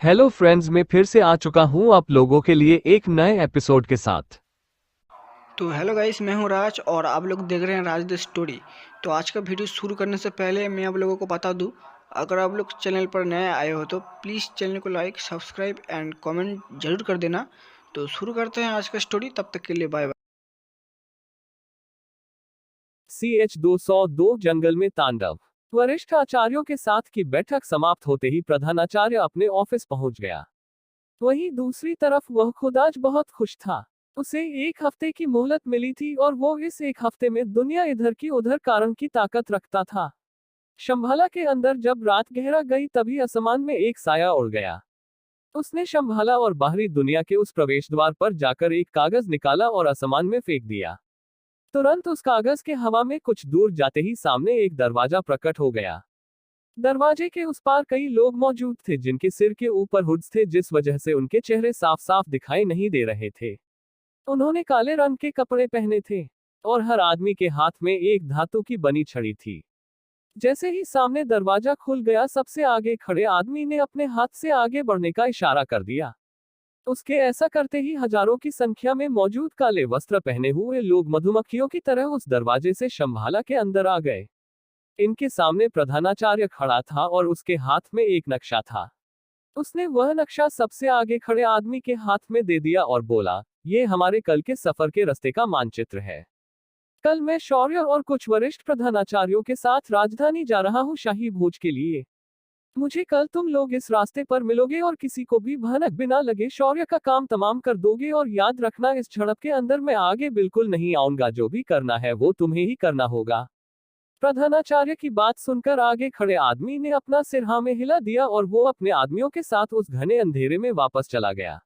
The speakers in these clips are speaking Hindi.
हेलो फ्रेंड्स, मैं फिर से आ चुका हूं आप लोगों के लिए एक नए एपिसोड के साथ। तो हेलो गाइस, मैं हूं राज और आप लोग देख रहे हैं राज द स्टोरी। तो आज का वीडियो शुरू करने से पहले मैं आप लोगों को बता दूं, अगर आप लोग चैनल पर नए आए हो तो प्लीज़ चैनल को लाइक, सब्सक्राइब एंड कमेंट जरूर कर देना। तो शुरू करते हैं आज का स्टोरी, तब तक के लिए बाय बाय। CH-202 जंगल में तांडव। वरिष्ठ आचार्यों के साथ की बैठक समाप्त होते ही प्रधानाचार्य अपने ऑफिस पहुंच गया। वहीं दूसरी तरफ वह खुद आज बहुत खुश था। उसे 1 हफ्ते की मोहलत मिली थी और वो इस 1 हफ्ते में दुनिया इधर की उधर कारण की ताकत रखता था। शंभाला के अंदर जब रात गहरा गई तभी आसमान में एक साया उड़ गया। उसने शंभाला और बाहरी दुनिया के उस प्रवेश द्वार पर जाकर एक कागज निकाला और आसमान में फेंक दिया। तुरंत उस कागज के हवा में कुछ दूर जाते ही सामने एक दरवाजा प्रकट हो गया। दरवाजे के उस पार कई लोग मौजूद थे जिनके सिर के ऊपर हुड्स थे, जिस वजह से उनके चेहरे साफ साफ दिखाई नहीं दे रहे थे। उन्होंने काले रंग के कपड़े पहने थे और हर आदमी के हाथ में एक धातु की बनी छड़ी थी। जैसे ही सामने दरवाजा खुल गया, सबसे आगे खड़े आदमी ने अपने हाथ से आगे बढ़ने का इशारा कर दिया। उसके ऐसा करते ही हजारों की संख्या में मौजूद काले वस्त्र पहने हुए लोग मधुमक्खियों की तरह उस दरवाजे से शंभाला के अंदर आ गए। इनके सामने प्रधानाचार्य खड़ा था और उसके हाथ में एक नक्शा था। उसने वह नक्शा सबसे आगे खड़े आदमी के हाथ में दे दिया और बोला, ये हमारे कल के सफर के रास्ते का मानचित्र है। कल मैं शौर्य और कुछ वरिष्ठ प्रधानाचार्यों के साथ राजधानी जा रहा हूँ शाही भोज के लिए। मुझे कल तुम लोग इस रास्ते पर मिलोगे और किसी को भी भनक बिना लगे शौर्य का काम तमाम कर दोगे, और याद रखना इस झड़प के अंदर मैं आगे बिल्कुल नहीं आऊंगा, जो भी करना है वो तुम्हें ही करना होगा। प्रधानाचार्य की बात सुनकर आगे खड़े आदमी ने अपना सिर हाँ में हिला दिया और वो अपने आदमियों के साथ उस घने अंधेरे में वापस चला गया।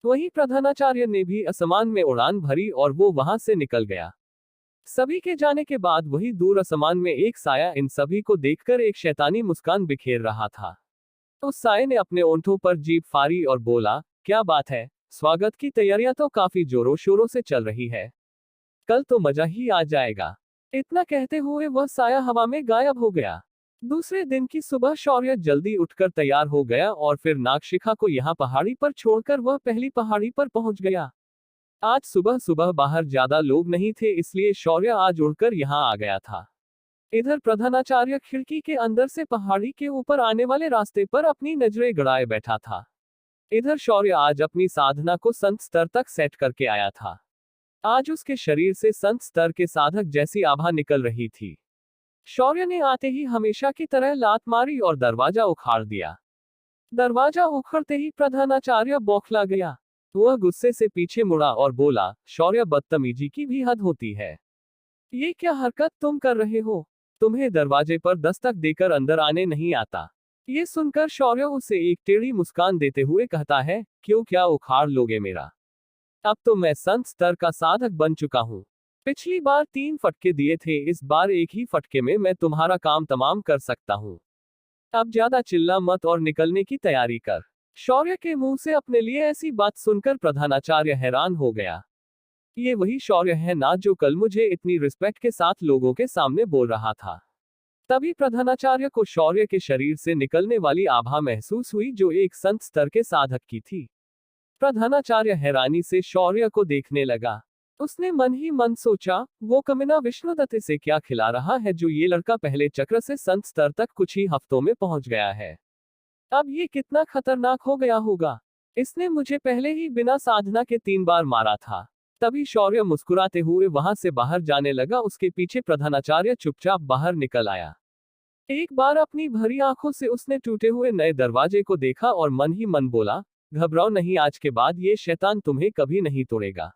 वहीं प्रधानाचार्य ने भी आसमान में उड़ान भरी और वो वहां से निकल गया। सभी के जाने के बाद वही दूर आसमान में एक साया इन सभी को देखकर एक शैतानी मुस्कान बिखेर रहा था। उस साये ने अपने ओंठों पर जीभ फाड़ी और बोला, क्या बात है, स्वागत की तैयारियां तो काफी जोरों शोरों से चल रही है। कल तो मजा ही आ जाएगा। इतना कहते हुए वह साया हवा में गायब हो गया। दूसरे दिन की सुबह शौर्य जल्दी उठकर तैयार हो गया और फिर नागशिखा को यहाँ पहाड़ी पर छोड़कर वह पहली पहाड़ी पर पहुंच गया। आज सुबह सुबह बाहर ज्यादा लोग नहीं थे, इसलिए शौर्य आज उड़कर यहाँ आ गया था। इधर प्रधानाचार्य खिड़की के अंदर से पहाड़ी के ऊपर आने वाले रास्ते पर अपनी नजरें गड़ाए बैठा था। इधर शौर्य आज अपनी साधना को संत स्तर तक सेट करके आया था। आज उसके शरीर से संत स्तर के साधक जैसी आभा निकल रही थी। शौर्य ने आते ही हमेशा की तरह लात मारी और दरवाजा उखाड़ दिया। दरवाजा उखड़ते ही प्रधानाचार्य बौखला गया। वह गुस्से से पीछे मुड़ा और बोला, शौर्य, बदतमीजी की भी हद होती है। ये क्या हरकत तुम कर रहे हो? तुम्हें दरवाजे पर दस्तक देकर अंदर आने नहीं आता? ये सुनकर शौर्य उसे एक टेढ़ी मुस्कान देते हुए कहता है, क्यों, क्या उखाड़ लोगे मेरा? अब तो मैं संत स्तर का साधक बन चुका हूँ। पिछली बार 3 फटके दिए थे, इस बार एक ही फटके में मैं तुम्हारा काम तमाम कर सकता हूँ। अब ज्यादा चिल्ला मत और निकलने की तैयारी कर। शौर्य के मुंह से अपने लिए ऐसी बात सुनकर प्रधानाचार्य हैरान हो गया। ये वही शौर्य है ना जो कल मुझे इतनी रिस्पेक्ट के साथ लोगों के सामने बोल रहा था। तभी प्रधानाचार्य को शौर्य के शरीर से निकलने वाली आभा महसूस हुई जो एक संत स्तर के साधक की थी। प्रधानाचार्य हैरानी से शौर्य को देखने लगा। उसने मन ही मन सोचा, वो कमीना विष्णुदत्त से क्या खिला रहा है जो ये लड़का पहले चक्र से संत स्तर तक कुछ ही हफ्तों में पहुंच गया है। अब ये कितना खतरनाक हो गया होगा। इसने मुझे पहले ही बिना साधना के 3 बार मारा था। तभी शौर्य मुस्कुराते हुए वहां से बाहर जाने लगा। उसके पीछे प्रधानाचार्य चुपचाप बाहर निकल आया। एक बार अपनी भरी आंखों से उसने टूटे हुए नए दरवाजे को देखा और मन ही मन बोला, घबराओ नहीं, आज के बाद ये शैतान तुम्हें कभी नहीं तोड़ेगा।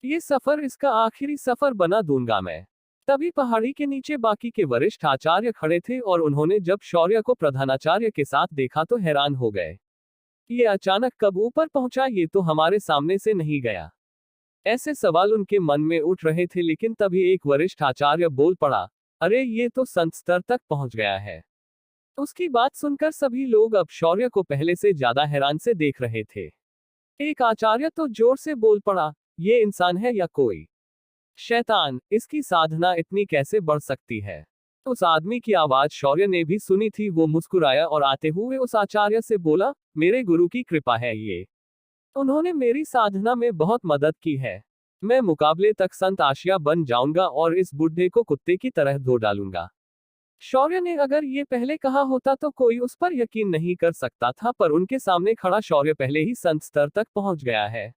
ये सफर इसका आखिरी सफर बना दूंगा मैं। तभी पहाड़ी के नीचे बाकी के वरिष्ठ आचार्य खड़े थे और उन्होंने जब शौर्य को प्रधानाचार्य के साथ देखा तो हैरान हो गए। ये अचानक कब ऊपर पहुंचा, ये तो हमारे सामने से नहीं गया। ऐसे सवाल उनके मन में उठ रहे थे, लेकिन तभी एक वरिष्ठ आचार्य बोल पड़ा, अरे ये तो संत स्तर तक पहुंच गया है। उसकी बात सुनकर सभी लोग अब शौर्य को पहले से ज्यादा हैरान से देख रहे थे। एक आचार्य तो जोर से बोल पड़ा, ये इंसान है या कोई शैतान? इसकी साधना इतनी कैसे बढ़ सकती है? उस आदमी की आवाज शौर्य ने भी सुनी थी। वो मुस्कुराया और आते हुए उस आचार्य से बोला, मेरे गुरु की कृपा है ये। उन्होंने मेरी साधना में बहुत मदद की है। मैं मुकाबले तक संत आशिया बन जाऊंगा और इस बुढ़े को कुत्ते की तरह धो डालूंगा। शौर्य ने अगर ये पहले कहा होता तो कोई उस पर यकीन नहीं कर सकता था, पर उनके सामने खड़ा शौर्य पहले ही संत स्तर तक पहुंच गया है।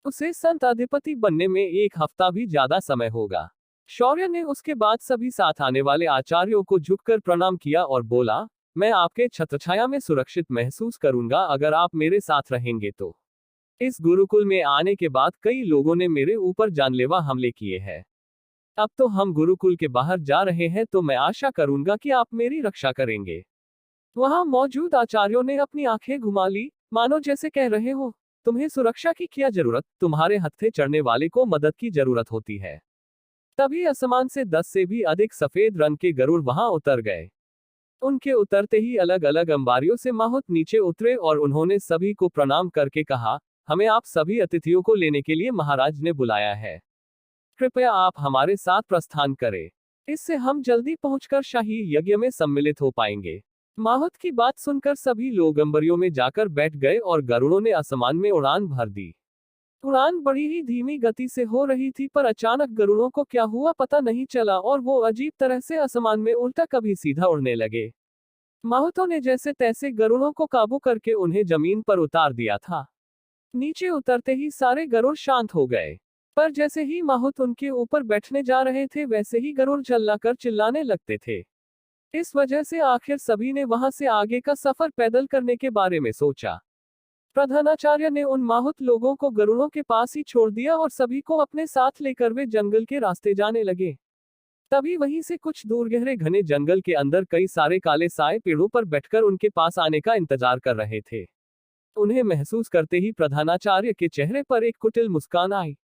उसे संत अधिपति बनने में 1 हफ्ता भी ज्यादा समय होगा। शौर्य ने उसके बाद सभी साथ आने वाले आचार्यों को झुककर प्रणाम किया और बोला, मैं आपके छत्रछाया में सुरक्षित महसूस करूंगा अगर आप मेरे साथ रहेंगे तो। इस गुरुकुल में आने के बाद कई लोगों ने मेरे ऊपर जानलेवा हमले किए हैं। अब तो हम गुरुकुल के बाहर जा रहे हैं, तो मैं आशा करूंगा कि आप मेरी रक्षा करेंगे। वहां मौजूद आचार्यों ने अपनी आंखें घुमा ली, मानो जैसे कह रहे हो, तुम्हें सुरक्षा की क्या जरूरत, तुम्हारे हत्थे चढ़ने वाले को मदद की जरूरत होती है। तभी आसमान से 10 से भी अधिक सफेद रंग के गरुड़ वहां उतर गए। उनके उतरते ही अलग अलग अंबारियों से माहुत नीचे उतरे और उन्होंने सभी को प्रणाम करके कहा, हमें आप सभी अतिथियों को लेने के लिए महाराज ने बुलाया है। कृपया आप हमारे साथ प्रस्थान करें। इससे हम जल्दी पहुंचकर शाही यज्ञ में सम्मिलित हो पाएंगे। माहुत की बात सुनकर सभी लोग अंबरियों में जाकर बैठ गए और गरुड़ों ने आसमान में उड़ान भर दी। उड़ान बड़ी ही धीमी गति से हो रही थी, पर अचानक गरुड़ों को क्या हुआ पता नहीं चला और वो अजीब तरह से आसमान में उल्टा कभी सीधा उड़ने लगे। माहुतों ने जैसे तैसे गरुड़ों को काबू करके उन्हें जमीन पर उतार दिया था। नीचे उतरते ही सारे गरुड़ शांत हो गए, पर जैसे ही माहुत उनके ऊपर बैठने जा रहे थे वैसे ही गरुड़ चिल्लाकर चिल्लाने लगते थे। इस वजह से आखिर सभी ने वहां से आगे का सफर पैदल करने के बारे में सोचा। प्रधानाचार्य ने उन माहुत लोगों को गरुड़ों के पास ही छोड़ दिया और सभी को अपने साथ लेकर वे जंगल के रास्ते जाने लगे। तभी वहीं से कुछ दूर गहरे घने जंगल के अंदर कई सारे काले साए पेड़ों पर बैठकर उनके पास आने का इंतजार कर रहे थे। उन्हें महसूस करते ही प्रधानाचार्य के चेहरे पर एक कुटिल मुस्कान आई,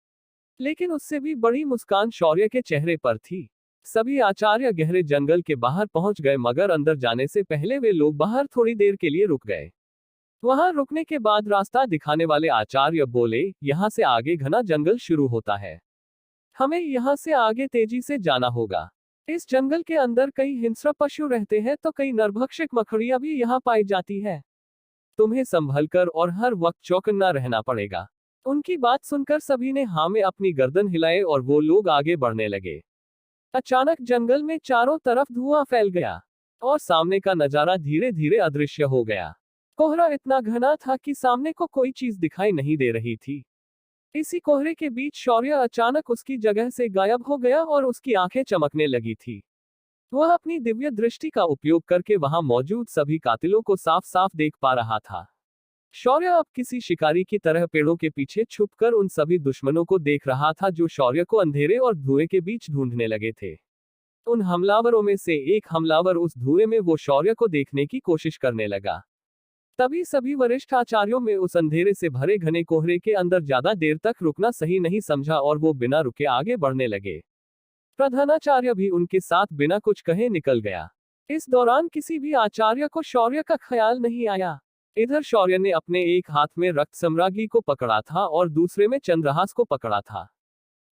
लेकिन उससे भी बड़ी मुस्कान शौर्य के चेहरे पर थी। सभी आचार्य गहरे जंगल के बाहर पहुंच गए, मगर अंदर जाने से पहले वे लोग बाहर थोड़ी देर के लिए रुक गए। वहां रुकने के बाद रास्ता दिखाने वाले आचार्य बोले, यहाँ से आगे घना जंगल शुरू होता है, हमें यहाँ से आगे तेजी से जाना होगा। इस जंगल के अंदर कई हिंस्र पशु रहते हैं, तो कई नरभक्षक मकड़ियां भी यहाँ पाई जाती है। तुम्हें संभलकर और हर वक्त चौकन्ना रहना पड़ेगा। उनकी बात सुनकर सभी ने हाँ में अपनी गर्दन हिलाए और वो लोग आगे बढ़ने लगे। अचानक जंगल में चारों तरफ धुआं फैल गया और सामने का नजारा धीरे धीरे अदृश्य हो गया। कोहरा इतना घना था कि सामने को कोई चीज दिखाई नहीं दे रही थी। इसी कोहरे के बीच शौर्य अचानक उसकी जगह से गायब हो गया और उसकी आंखें चमकने लगी थी। वह अपनी दिव्य दृष्टि का उपयोग करके वहां मौजूद सभी कातिलों को साफ साफ देख पा रहा था। शौर्य अब किसी शिकारी की तरह पेड़ों के पीछे छुपकर उन सभी दुश्मनों को देख रहा था जो शौर्य को अंधेरे और धुएं के बीच ढूंढने लगे थे। उन हमलावरों में से एक हमलावर उस धुएं में वो शौर्य को देखने की कोशिश करने लगा। तभी सभी वरिष्ठ आचार्यों में उस अंधेरे से भरे घने कोहरे के अंदर ज्यादा देर तक रुकना सही नहीं समझा और वो बिना रुके आगे बढ़ने लगे। प्रधानाचार्य भी उनके साथ बिना कुछ कहे निकल गया। इस दौरान किसी भी आचार्य को शौर्य का ख्याल नहीं आया। इधर शौर्य ने अपने एक हाथ में रक्त सम्राज्ञी को पकड़ा था और दूसरे में चंद्रहास को पकड़ा था।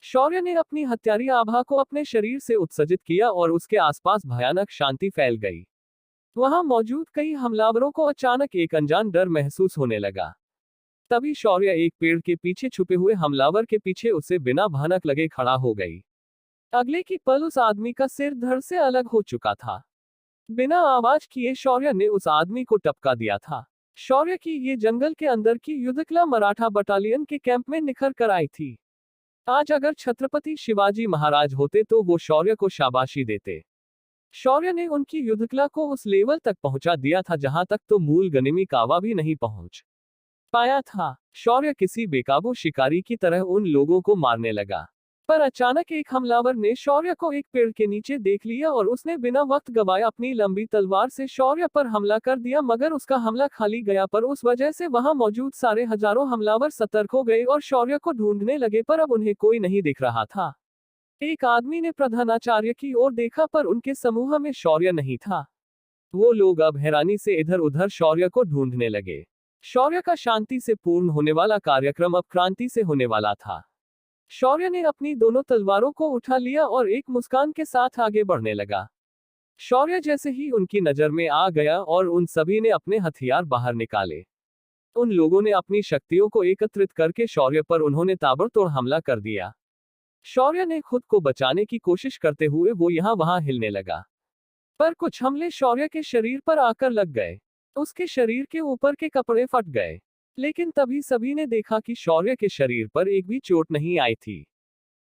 शौर्य ने अपनी हत्यारी आभा को अपने शरीर से उत्सर्जित किया और उसके आसपास भयानक शांति फैल गई। वहां मौजूद कई हमलावरों को अचानक एक अनजान डर महसूस होने लगा। तभी शौर्य एक पेड़ के पीछे छुपे हुए हमलावर के पीछे उसे बिना भनक लगे खड़ा हो गई। अगले की पल उस आदमी का सिर धड़ से अलग हो चुका था। बिना आवाज किए शौर्य ने उस आदमी को टपका दिया था। शौर्य की ये जंगल के अंदर की युद्धकला मराठा बटालियन के कैंप में निखर कर आई थी। आज अगर छत्रपति शिवाजी महाराज होते तो वो शौर्य को शाबाशी देते। शौर्य ने उनकी युद्धकला को उस लेवल तक पहुंचा दिया था जहां तक तो मूल गनिमी कावा भी नहीं पहुंच पाया था। शौर्य किसी बेकाबू शिकारी की तरह उन लोगों को मारने लगा, पर अचानक एक हमलावर ने शौर्य को एक पेड़ के नीचे देख लिया और उसने बिना वक्त गवाए अपनी लंबी तलवार से शौर्य पर हमला कर दिया। मगर उसका हमला खाली गया, पर उस वजह से वहां मौजूद सारे हजारों हमलावर सतर्क हो गए और शौर्य को ढूंढने लगे, पर अब उन्हें कोई नहीं दिख रहा था। एक आदमी ने प्रधानाचार्य की ओर देखा, पर उनके समूह में शौर्य नहीं था। वो लोग अब हैरानी से इधर उधर शौर्य को ढूंढने लगे। शौर्य का शांति से पूर्ण होने वाला कार्यक्रम अब क्रांति से होने वाला था। शौर्य ने अपनी दोनों तलवारों को उठा लिया और एक मुस्कान के साथ आगे बढ़ने लगा। शौर्य जैसे ही उनकी नजर में आ गया और उन सभी ने अपने हथियार बाहर निकाले। उन लोगों ने अपनी शक्तियों को एकत्रित करके शौर्य पर उन्होंने ताबड़तोड़ हमला कर दिया। शौर्य ने खुद को बचाने की कोशिश करते हुए वो यहाँ वहां हिलने लगा, पर कुछ हमले शौर्य के शरीर पर आकर लग गए। उसके शरीर के ऊपर के कपड़े फट गए, लेकिन तभी सभी ने देखा कि शौर्य के शरीर पर एक भी चोट नहीं आई थी।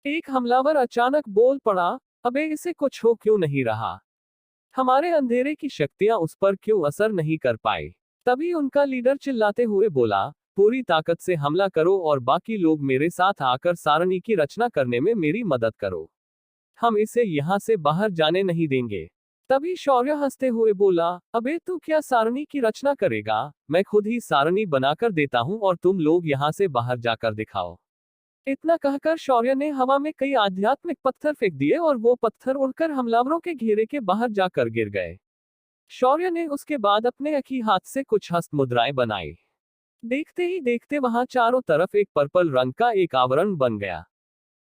एक हमलावर अचानक बोल पड़ा, अबे इसे कुछ हो क्यों नहीं रहा? हमारे अंधेरे की शक्तियां उस पर क्यों असर नहीं कर पाई? तभी उनका लीडर चिल्लाते हुए बोला, पूरी ताकत से हमला करो और बाकी लोग मेरे साथ आकर सारणी की रचना करने में मेरी मदद करो। हम इसे यहाँ से बाहर जाने नहीं देंगे। तभी शौर्य हंसते हुए बोला, अबे तू क्या सारणी की रचना करेगा? मैं खुद ही सारणी बनाकर देता हूँ और तुम लोग यहाँ से बाहर जाकर दिखाओ। इतना कहकर शौर्य ने हवा में कई आध्यात्मिक पत्थर फेंक दिए और वो पत्थर उड़कर हमलावरों के घेरे के बाहर जाकर गिर गए। शौर्य ने उसके बाद अपने एक ही हाथ से कुछ हस्त मुद्राएं बनाई। देखते ही देखते वहां चारों तरफ एक पर्पल रंग का एक आवरण बन गया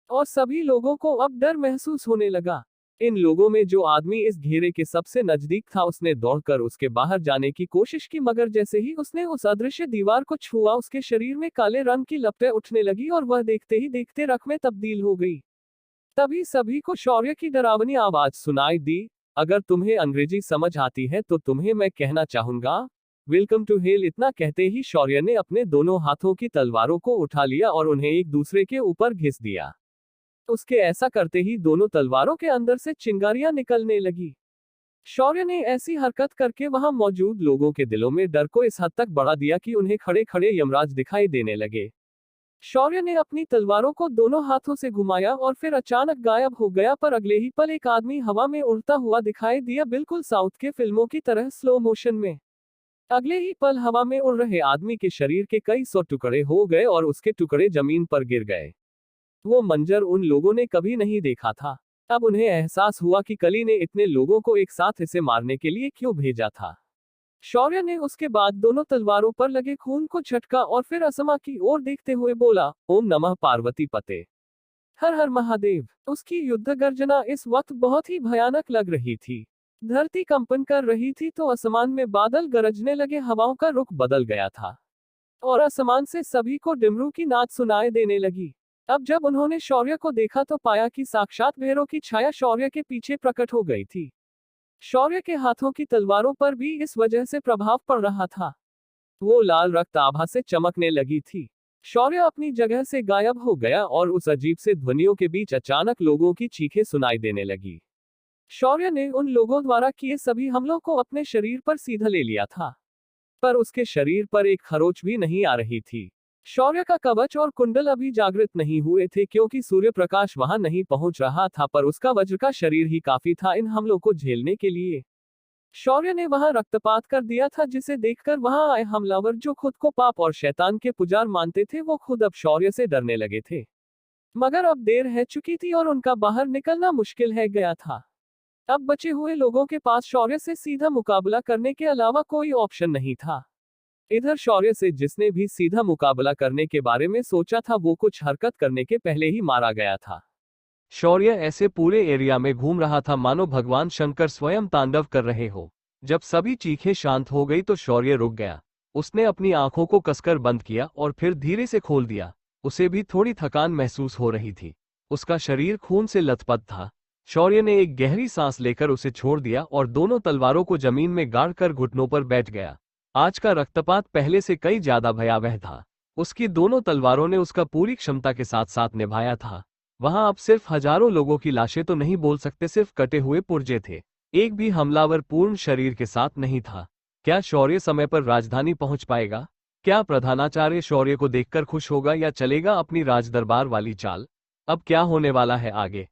और सभी लोगों को अब डर महसूस होने लगा। इन लोगों में जो आदमी इस घेरे के सबसे नजदीक था उसने दौड़कर उसके बाहर जाने की कोशिश की, मगर जैसे ही उसने उस अदृश्य दीवार को छुआ उसके शरीर में काले रंग की लपटें उठने लगी और वह देखते ही देखते रख में तब्दील हो गई। तभी सभी को शौर्य की डरावनी आवाज सुनाई दी, अगर तुम्हें अंग्रेजी समझ आती है तो तुम्हें मैं कहना चाहूंगा, वेलकम टू हेल। इतना कहते ही शौर्य ने अपने दोनों हाथों की तलवारों को उठा लिया और उन्हें एक दूसरे के ऊपर घिस दिया। उसके ऐसा करते ही दोनों तलवारों के अंदर से चिंगारियां निकलने लगी। शौर्य ने ऐसी हरकत करके वहां मौजूद लोगों के दिलों में डर को इस हद तक बढ़ा दिया कि उन्हें खड़े खड़े यमराज दिखाई देने लगे। शौर्य ने अपनी तलवारों को दोनों हाथों से घुमाया और फिर अचानक गायब हो गया, पर अगले ही पल एक आदमी हवा में उड़ता हुआ दिखाई दिया, बिल्कुल साउथ के फिल्मों की तरह स्लो मोशन में। अगले ही पल हवा में उड़ रहे आदमी के शरीर के कई सौ टुकड़े हो गए और उसके टुकड़े जमीन पर गिर गए। वो मंजर उन लोगों ने कभी नहीं देखा था। अब उन्हें एहसास हुआ कि कली ने इतने लोगों को एक साथ इसे मारने के लिए क्यों भेजा था। शौर्य ने उसके बाद दोनों तलवारों पर लगे खून को झटका और फिर असमा की ओर देखते हुए बोला, ओम नमः पार्वती पते, हर हर महादेव। उसकी युद्ध गर्जना इस वक्त बहुत ही भयानक लग रही थी। धरती कंपन कर रही थी तो आसमान में बादल गरजने लगे, हवाओं का रुख बदल गया था और आसमान से सभी को डिमरू की नाद सुनाई देने लगी। अब जब उन्होंने शौर्य को देखा तो पाया कि साक्षात भैरव की छाया शौर्य के पीछे प्रकट हो गई थी। शौर्य के हाथों की तलवारों पर भी इस वजह से प्रभाव पड़ रहा था। वो लाल रक्त आभा से चमकने लगी थी। शौर्य अपनी जगह से गायब हो गया और उस अजीब से ध्वनियों के बीच अचानक लोगों की चीखें सुनाई देने लगी। शौर्य ने उन लोगों द्वारा किए सभी हमलों को अपने शरीर पर सीधा ले लिया था, पर उसके शरीर पर एक खरोच भी नहीं आ रही थी। शौर्य का कवच और कुंडल अभी जागृत नहीं हुए थे क्योंकि सूर्य प्रकाश वहां नहीं पहुंच रहा था, पर उसका वज्र का शरीर ही काफी था इन हमलों को झेलने के लिए। शौर्य ने वहां रक्तपात कर दिया था, जिसे देखकर वहां आए हमलावर जो खुद को पाप और शैतान के पुजार मानते थे वो खुद अब शौर्य से डरने लगे थे। मगर अब देर है चुकी थी और उनका बाहर निकलना मुश्किल है गया था। अब बचे हुए लोगों के पास शौर्य से सीधा मुकाबला करने के अलावा कोई ऑप्शन नहीं था। इधर शौर्य से जिसने भी सीधा मुकाबला करने के बारे में सोचा था वो कुछ हरकत करने के पहले ही मारा गया था। शौर्य ऐसे पूरे एरिया में घूम रहा था मानो भगवान शंकर स्वयं तांडव कर रहे हो। जब सभी चीखें शांत हो गई तो शौर्य रुक गया। उसने अपनी आंखों को कसकर बंद किया और फिर धीरे से खोल दिया। उसे भी थोड़ी थकान महसूस हो रही थी। उसका शरीर खून से लथपथ था। शौर्य ने एक गहरी सांस लेकर उसे छोड़ दिया और दोनों तलवारों को जमीन में गाड़कर घुटनों पर बैठ गया। आज का रक्तपात पहले से कई ज्यादा भयावह था। उसकी दोनों तलवारों ने उसका पूरी क्षमता के साथ साथ निभाया था। वहां अब सिर्फ हजारों लोगों की लाशें तो नहीं बोल सकते, सिर्फ कटे हुए पुर्जे थे। एक भी हमलावर पूर्ण शरीर के साथ नहीं था। क्या शौर्य समय पर राजधानी पहुंच पाएगा? क्या प्रधानाचार्य शौर्य को देखकर खुश होगा या चलेगा अपनी राजदरबार वाली चाल? अब क्या होने वाला है आगे,